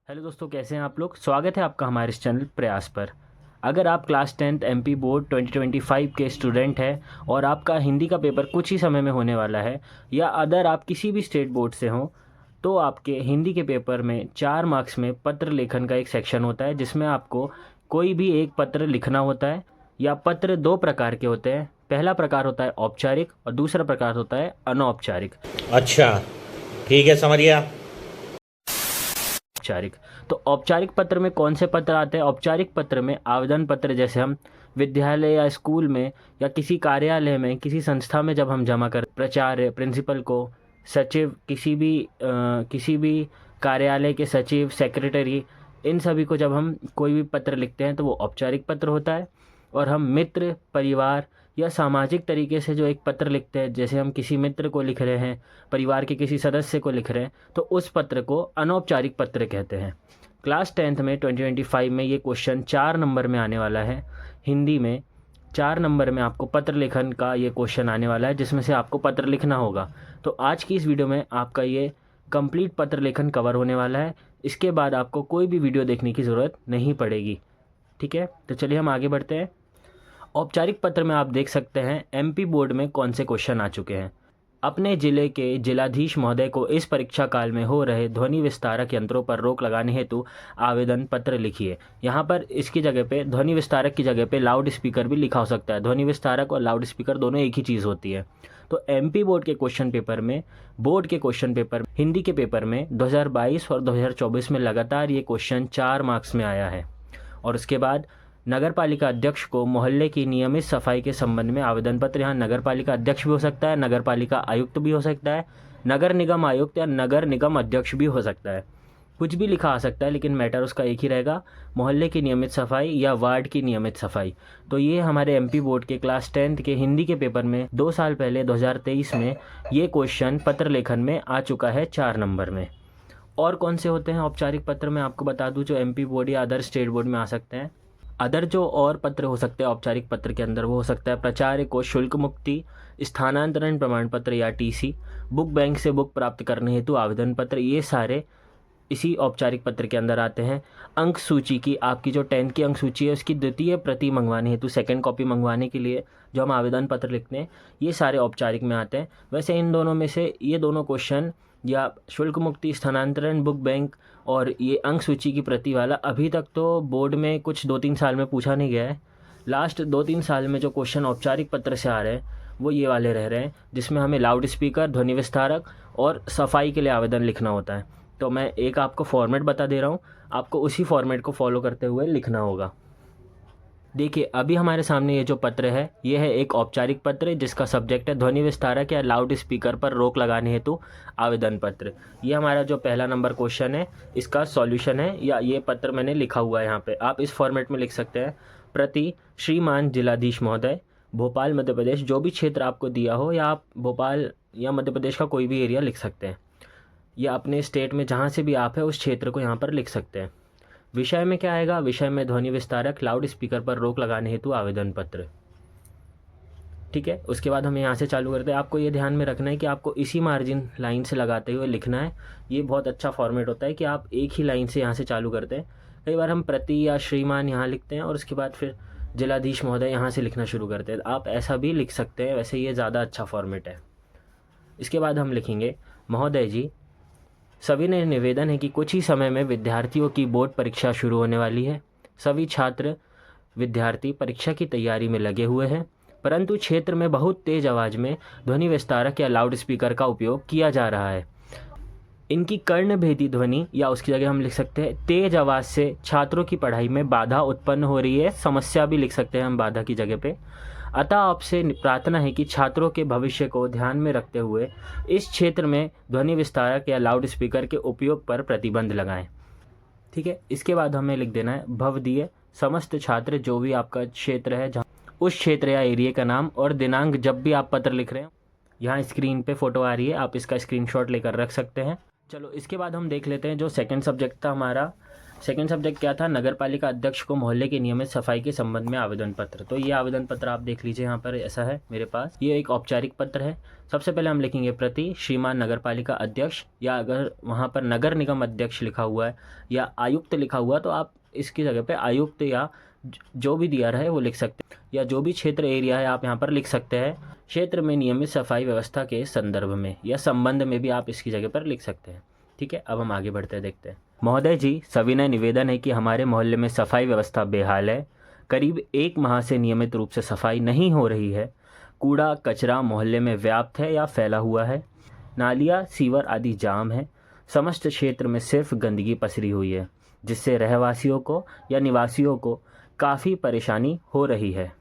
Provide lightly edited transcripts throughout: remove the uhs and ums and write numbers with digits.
Hello दोस्तों, कैसे हैं आप लोग। स्वागत है आपका हमारे इस चैनल प्रयास पर। अगर आप क्लास 10th एमपी बोर्ड 2025 के स्टूडेंट हैं और आपका हिंदी का पेपर कुछ ही समय में होने वाला है, या अदर आप किसी भी स्टेट बोर्ड से हों, तो आपके हिंदी के पेपर में 4 मार्क्स में पत्र लेखन का एक सेक्शन होता है, जिसमें आपको कोई भी एक पत्र लिखना होता है। या पत्र दो प्रकार के होते हैं। पहला प्रकार होता है औपचारिक और दूसरा प्रकार होता है अनौपचारिक। अच्छा, ठीक है, समझ गया। औपचारिक, तो औपचारिक पत्र में कौन से पत्र आते हैं। औपचारिक पत्र में आवेदन पत्र, जैसे हम विद्यालय या स्कूल में या किसी कार्यालय में, किसी संस्था में जब हम जमा कर, प्राचार्य, प्रिंसिपल को, सचिव, किसी भी कार्यालय के सचिव, सेक्रेटरी, इन सभी को जब हम कोई भी पत्र लिखते हैं तो वो औपचारिक पत्र होता है। और हम मित्र, परिवार या सामाजिक तरीके से जो एक पत्र लिखते हैं, जैसे हम किसी मित्र को लिख रहे हैं, परिवार के किसी सदस्य को लिख रहे हैं, तो उस पत्र को अनौपचारिक पत्र कहते हैं। क्लास 10th में 2025 में ये क्वेश्चन 4 नंबर में आने वाला है। हिंदी में 4 नंबर में आपको पत्र लेखन का ये क्वेश्चन आने वाला है, जिसमें से आपको पत्र लिखना होगा। तो आज की इस वीडियो में आपका ये कंप्लीट पत्र लेखन कवर होने वाला है। इसके बाद आपको कोई भी वीडियो देखने की ज़रूरत नहीं पड़ेगी। ठीक है, तो चलिए हम आगे बढ़ते हैं। औपचारिक पत्र में आप देख सकते हैं एमपी बोर्ड में कौन से क्वेश्चन आ चुके हैं। अपने जिले के जिलाधीश महोदय को इस परीक्षा काल में हो रहे ध्वनि विस्तारक यंत्रों पर रोक लगाने हेतु आवेदन पत्र लिखिए। यहाँ पर इसकी जगह पे ध्वनि विस्तारक की जगह पे लाउड स्पीकर भी लिखा हो सकता है। ध्वनि विस्तारक और लाउड स्पीकर दोनों एक ही चीज़ होती है। तो एमपी बोर्ड के क्वेश्चन पेपर में, बोर्ड के क्वेश्चन पेपर हिंदी के पेपर में 2022 और 2024 में लगातार ये क्वेश्चन 4 मार्क्स में आया है। और उसके बाद नगर पालिका अध्यक्ष को मोहल्ले की नियमित सफाई के संबंध में आवेदन पत्र। यहाँ नगर पालिका अध्यक्ष भी हो सकता है, नगर पालिका आयुक्त भी हो सकता है, नगर निगम आयुक्त या नगर निगम अध्यक्ष भी हो सकता है। कुछ भी लिखा आ सकता है, लेकिन मैटर उसका एक ही रहेगा, मोहल्ले की नियमित सफाई या वार्ड की नियमित सफाई। तो ये हमारे एमपी बोर्ड के क्लास 10th के हिंदी के पेपर में 2 साल पहले 2023 में ये क्वेश्चन पत्र लेखन में आ चुका है 4 नंबर में। और कौन से होते हैं औपचारिक पत्र में आपको बता दूं, जो एमपी बोर्ड या अदर स्टेट बोर्ड में आ सकते हैं। अदर जो और पत्र हो सकते हैं औपचारिक पत्र के अंदर, वो हो सकता है प्राचार्य को शुल्क मुक्ति, स्थानांतरण प्रमाण पत्र या टीसी, बुक बैंक से बुक प्राप्त करने हेतु आवेदन पत्र। ये सारे इसी औपचारिक पत्र के अंदर आते हैं। अंक सूची की, आपकी जो 10th की अंक सूची है उसकी द्वितीय प्रति मंगवाने हेतु, सेकंड कॉपी मंगवाने के लिए जो हम आवेदन पत्र लिखते हैं, ये सारे औपचारिक में आते हैं। वैसे इन दोनों में से ये दोनों क्वेश्चन, या शुल्क मुक्ति, स्थानांतरण, बुक बैंक और ये अंक सूची की प्रति वाला, अभी तक तो बोर्ड में कुछ 2-3 साल में पूछा नहीं गया है। लास्ट 2-3 साल में जो क्वेश्चन औपचारिक पत्र से आ रहे हैं वो ये वाले रह रहे हैं, जिसमें हमें लाउड स्पीकर, ध्वनि विस्तारक और सफाई के लिए आवेदन लिखना होता है। तो मैं एक आपको फॉर्मेट बता दे रहा हूँ, आपको उसी फॉर्मेट को फॉलो करते हुए लिखना होगा। देखिए, अभी हमारे सामने ये जो पत्र है, ये है एक औपचारिक पत्र जिसका सब्जेक्ट है ध्वनि विस्तारक या लाउड स्पीकर पर रोक लगाने हेतु आवेदन पत्र। ये हमारा जो पहला नंबर क्वेश्चन है, इसका सॉल्यूशन है, या ये पत्र मैंने लिखा हुआ है यहाँ पे। आप इस फॉर्मेट में लिख सकते हैं। प्रति श्रीमान जिलाधीश महोदय, भोपाल मध्य प्रदेश, जो भी क्षेत्र आपको दिया हो, या आप भोपाल या मध्य प्रदेश का कोई भी एरिया लिख सकते हैं, या अपने स्टेट में जहाँ से भी आप है उस क्षेत्र को यहाँ पर लिख सकते हैं। विषय में क्या आएगा, विषय में ध्वनि विस्तारक, लाउड स्पीकर पर रोक लगाने हेतु आवेदन पत्र। ठीक है, उसके बाद हम यहाँ से चालू करते हैं। आपको ये ध्यान में रखना है कि आपको इसी मार्जिन लाइन से लगाते हुए लिखना है। ये बहुत अच्छा फॉर्मेट होता है कि आप एक ही लाइन से यहाँ से चालू करते हैं। कई बार हम प्रति या श्रीमान यहाँ लिखते हैं और उसके बाद फिर जिलाधीश महोदय यहाँ से लिखना शुरू करते हैं। आप ऐसा भी लिख सकते हैं, वैसे ये ज़्यादा अच्छा फॉर्मेट है। इसके बाद हम लिखेंगे, महोदय जी, सभी ने निवेदन है कि कुछ ही समय में विद्यार्थियों की बोर्ड परीक्षा शुरू होने वाली है। सभी छात्र विद्यार्थी परीक्षा की तैयारी में लगे हुए हैं, परंतु क्षेत्र में बहुत तेज आवाज़ में ध्वनि विस्तारक या लाउड स्पीकर का उपयोग किया जा रहा है। इनकी कर्णभेदी ध्वनि, या उसकी जगह हम लिख सकते हैं तेज आवाज़ से छात्रों की पढ़ाई में बाधा उत्पन्न हो रही है। समस्या भी लिख सकते हैं हम बाधा की जगह पे। अतः आपसे प्रार्थना है कि छात्रों के भविष्य को ध्यान में रखते हुए इस क्षेत्र में ध्वनि विस्तारक या लाउड स्पीकर के उपयोग पर प्रतिबंध लगाएं। ठीक है, इसके बाद हमें लिख देना है, भवदीय समस्त छात्र, जो भी आपका क्षेत्र है, जहाँ उस क्षेत्र या एरिया का नाम और दिनांक, जब भी आप पत्र लिख रहे हैं। यहाँ स्क्रीन पे फ़ोटो आ रही है, आप इसका स्क्रीनशॉट लेकर रख सकते हैं। चलो, इसके बाद हम देख लेते हैं जो सेकंड सब्जेक्ट था हमारा, सेकंड सब्जेक्ट क्या था, नगर पालिका अध्यक्ष को मोहल्ले की नियमित सफाई के संबंध में आवेदन पत्र। तो ये आवेदन पत्र आप देख लीजिए, यहाँ पर ऐसा है मेरे पास। ये एक औपचारिक पत्र है। सबसे पहले हम लिखेंगे प्रति श्रीमान नगर पालिका अध्यक्ष, या अगर वहाँ पर नगर निगम अध्यक्ष लिखा हुआ है या आयुक्त लिखा हुआ तो आप इसकी जगह पे आयुक्त या जो भी दिया रहे वो लिख सकते हैं, या जो भी क्षेत्र एरिया है आप यहाँ पर लिख सकते हैं। क्षेत्र में नियमित सफाई व्यवस्था के संदर्भ में या संबंध में भी आप इसकी जगह पर लिख सकते हैं। ठीक है, अब हम आगे बढ़ते हैं, देखते हैं। महोदय जी, सविनय निवेदन है कि हमारे मोहल्ले में सफाई व्यवस्था बेहाल है। करीब 1 माह से नियमित रूप से सफाई नहीं हो रही है। कूड़ा कचरा मोहल्ले में व्याप्त है या फैला हुआ है। नालियाँ सीवर आदि जाम है। समस्त क्षेत्र में सिर्फ गंदगी पसरी हुई है, जिससे रहवासियों को या निवासियों को काफ़ी परेशानी हो रही है।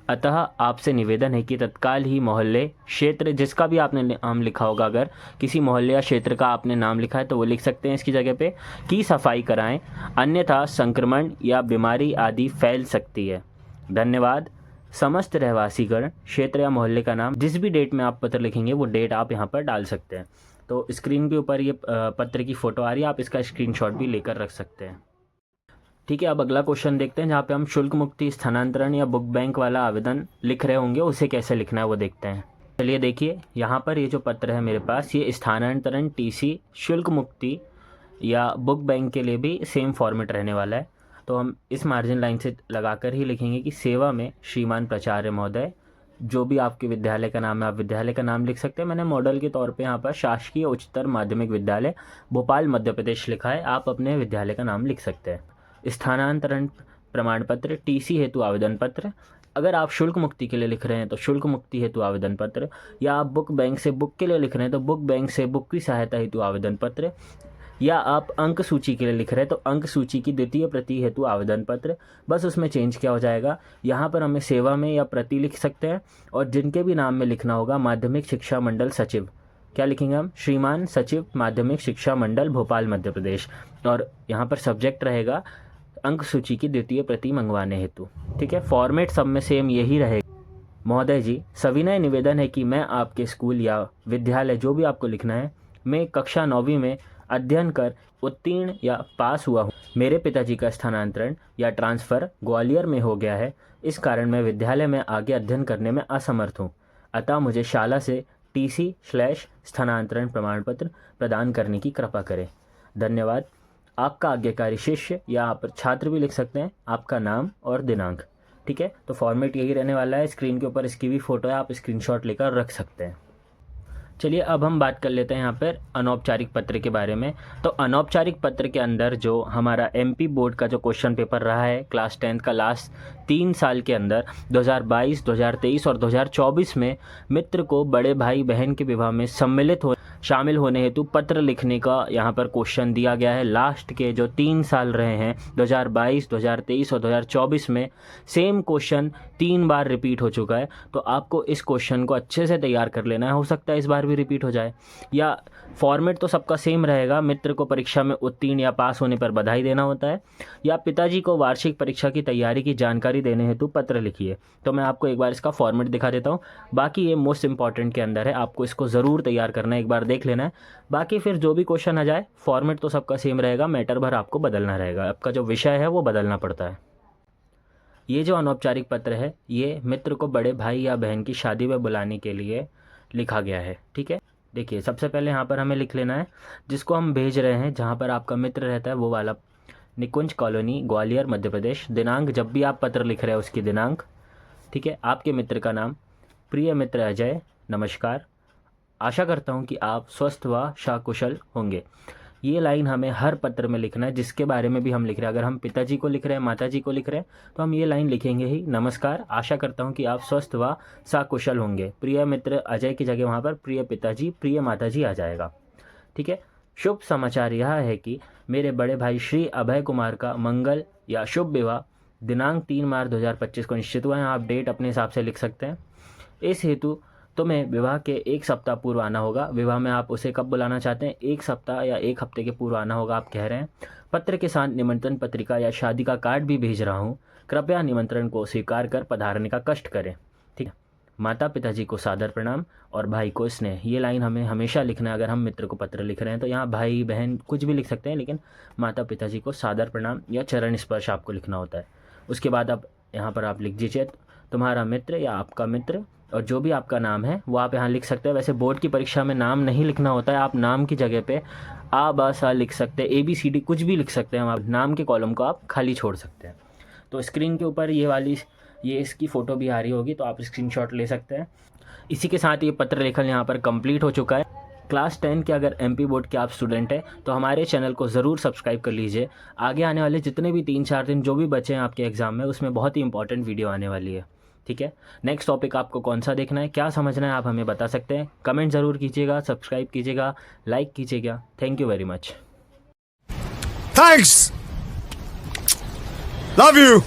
अतः आपसे निवेदन है कि तत्काल ही मोहल्ले क्षेत्र, जिसका भी आपने नाम लिखा होगा, अगर किसी मोहल्ले या क्षेत्र का आपने नाम लिखा है तो वो लिख सकते हैं इसकी जगह पे, की सफाई कराएं, अन्यथा संक्रमण या बीमारी आदि फैल सकती है। धन्यवाद। समस्त रहवासीगण, क्षेत्र या मोहल्ले का नाम, जिस भी डेट में आप पत्र लिखेंगे वो डेट आप यहाँ पर डाल सकते हैं। तो स्क्रीन के ऊपर ये पत्र की फ़ोटो आ रही है, आप इसका स्क्रीनशॉट भी लेकर रख सकते हैं। ठीक है, अब अगला क्वेश्चन देखते हैं, जहाँ पे हम शुल्क मुक्ति स्थानांतरण या बुक बैंक वाला आवेदन लिख रहे होंगे, उसे कैसे लिखना है वो देखते हैं। चलिए देखिए, यहाँ पर ये जो पत्र है मेरे पास, ये स्थानांतरण, टीसी, शुल्क मुक्ति या बुक बैंक के लिए भी सेम फॉर्मेट रहने वाला है। तो हम इस मार्जिन लाइन से लगाकर ही लिखेंगे कि सेवा में श्रीमान प्राचार्य महोदय, जो भी आपके विद्यालय का नाम है आप विद्यालय का नाम लिख सकते हैं। मैंने मॉडल के तौर पे यहाँ पर शासकीय उच्चतर माध्यमिक विद्यालय भोपाल मध्य प्रदेश लिखा है, आप अपने विद्यालय का नाम लिख सकते हैं। स्थानांतरण प्रमाण पत्र, टीसी हेतु आवेदन पत्र। अगर आप शुल्क मुक्ति के लिए लिख रहे हैं तो शुल्क मुक्ति हेतु आवेदन पत्र, या आप बुक बैंक से बुक के लिए लिख रहे हैं तो बुक बैंक से बुक की सहायता हेतु आवेदन पत्र, या आप अंक सूची के लिए लिख रहे हैं तो अंक सूची की द्वितीय प्रति हेतु आवेदन पत्र। बस उसमें चेंज क्या हो जाएगा, यहाँ पर हमें सेवा में या प्रति लिख सकते हैं, और जिनके भी नाम में लिखना होगा माध्यमिक शिक्षा मंडल सचिव, क्या लिखेंगे हम, श्रीमान सचिव माध्यमिक शिक्षा मंडल भोपाल मध्य प्रदेश, और यहाँ पर सब्जेक्ट रहेगा अंक सूची की द्वितीय प्रति मंगवाने हेतु। ठीक है, फॉर्मेट सब में सेम यही रहेगा। महोदय जी, सविनय निवेदन है कि मैं आपके स्कूल या विद्यालय, जो भी आपको लिखना है, मैं कक्षा 9वीं में अध्ययन कर उत्तीर्ण या पास हुआ हूँ। मेरे पिताजी का स्थानांतरण या ट्रांसफ़र ग्वालियर में हो गया है, इस कारण मैं विद्यालय में आगे अध्ययन करने में असमर्थ हूँ। अतः मुझे शाला से टीसी/स्थानांतरण प्रमाण पत्र प्रदान करने की कृपा करें। धन्यवाद। आपका आज्ञाकारी शिष्य, या आप छात्र भी लिख सकते हैं, आपका नाम और दिनांक। ठीक है, तो फॉर्मेट यही रहने वाला है। स्क्रीन के ऊपर इसकी भी फ़ोटो है, आप स्क्रीनशॉट लेकर रख सकते हैं। चलिए अब हम बात कर लेते हैं यहाँ पर अनौपचारिक पत्र के बारे में। तो अनौपचारिक पत्र के अंदर जो हमारा एमपी बोर्ड का जो क्वेश्चन पेपर रहा है क्लास 10 का लास्ट 3 साल के अंदर 2022, 2023 और 2024 में मित्र को बड़े भाई बहन के विवाह में शामिल होने हेतु पत्र लिखने का यहाँ पर क्वेश्चन दिया गया है। लास्ट के जो 3 साल रहे हैं 2022, 2023 और 2024 में सेम क्वेश्चन 3 बार रिपीट हो चुका है। तो आपको इस क्वेश्चन को अच्छे से तैयार कर लेना है, हो सकता है इस बार भी रिपीट हो जाए। या फॉर्मेट तो सबका सेम रहेगा, मित्र को परीक्षा में उत्तीर्ण या पास होने पर बधाई देना होता है, या पिताजी को वार्षिक परीक्षा की तैयारी की जानकारी देने हेतु पत्र लिखिए। तो मैं आपको एक बार इसका फॉर्मेट दिखा देता हूँ, बाकी ये मोस्ट इंपॉर्टेंट के अंदर है, आपको इसको ज़रूर तैयार करना है, एक बार देख लेना है। बाकी फिर जो भी क्वेश्चन आ जाए फॉर्मेट तो सबका सेम रहेगा, मैटर भर आपको बदलना रहेगा, आपका जो विषय है वो बदलना पड़ता है। ये जो अनौपचारिक पत्र है ये मित्र को बड़े भाई या बहन की शादी में बुलाने के लिए लिखा गया है। ठीक है, देखिए सबसे पहले यहाँ पर हमें लिख लेना है जिसको हम भेज रहे हैं, जहाँ पर आपका मित्र रहता है वो वाला, निकुंज कॉलोनी ग्वालियर मध्य प्रदेश। दिनांक, जब भी आप पत्र लिख रहे हैं उसकी दिनांक। ठीक है, आपके मित्र का नाम, प्रिय मित्र अजय, नमस्कार, आशा करता हूँ कि आप स्वस्थ व सकुशल होंगे। ये लाइन हमें हर पत्र में लिखना है, जिसके बारे में भी हम लिख रहे हैं। अगर हम पिताजी को लिख रहे हैं, माताजी को लिख रहे हैं, तो हम ये लाइन लिखेंगे ही, नमस्कार, आशा करता हूँ कि आप स्वस्थ व सकुशल होंगे। प्रिय मित्र अजय की जगह वहाँ पर प्रिय पिताजी, प्रिय माताजी आ जाएगा। ठीक है, शुभ समाचार यह है कि मेरे बड़े भाई श्री अभय कुमार का मंगल या शुभ विवाह दिनांक 3 मार्च 2025 को निश्चित हुआ है। आप डेट अपने हिसाब से लिख सकते हैं। इस हेतु तुम्हें विवाह के 1 सप्ताह पूर्व आना होगा। विवाह में आप उसे कब बुलाना चाहते हैं, 1 सप्ताह या 1 हफ्ते के पूर्व आना होगा, आप कह रहे हैं। पत्र के साथ निमंत्रण पत्रिका या शादी का कार्ड भी भेज रहा हूँ, कृपया निमंत्रण को स्वीकार कर पधारने का कष्ट करें। ठीक है, माता पिताजी को सादर प्रणाम और भाई को स्नेह। ये लाइन हमें हमेशा लिखना है अगर हम मित्र को पत्र लिख रहे हैं। तो यहाँ भाई बहन कुछ भी लिख सकते हैं, लेकिन माता पिताजी को सादर प्रणाम या चरण स्पर्श आपको लिखना होता है। उसके बाद आप यहाँ पर आप लिख दीजिए तुम्हारा मित्र या आपका मित्र, और जो भी आपका नाम है वो आप यहाँ लिख सकते हैं। वैसे बोर्ड की परीक्षा में नाम नहीं लिखना होता है, आप नाम की जगह पे आ बा सा लिख सकते हैं, ABCD कुछ भी लिख सकते हैं। आप नाम के कॉलम को आप खाली छोड़ सकते हैं। तो स्क्रीन के ऊपर ये इसकी फ़ोटो भी आ रही होगी, तो आप स्क्रीनशॉट ले सकते हैं। इसी के साथ ये पत्र लेखन यहाँ पर कंप्लीट हो चुका है। क्लास 10 के अगर MP बोर्ड के आप स्टूडेंट हैं तो हमारे चैनल को ज़रूर सब्सक्राइब कर लीजिए। आगे आने वाले जितने भी 3-4 दिन जो भी बचे हैं आपके एग्ज़ाम में, उसमें बहुत ही इंपॉर्टेंट वीडियो आने वाली है। ठीक है, नेक्स्ट टॉपिक आपको कौन सा देखना है, क्या समझना है, आप हमें बता सकते हैं। कमेंट ज़रूर कीजिएगा, सब्सक्राइब कीजिएगा, लाइक कीजिएगा। Thank you very much. Thanks. Love you.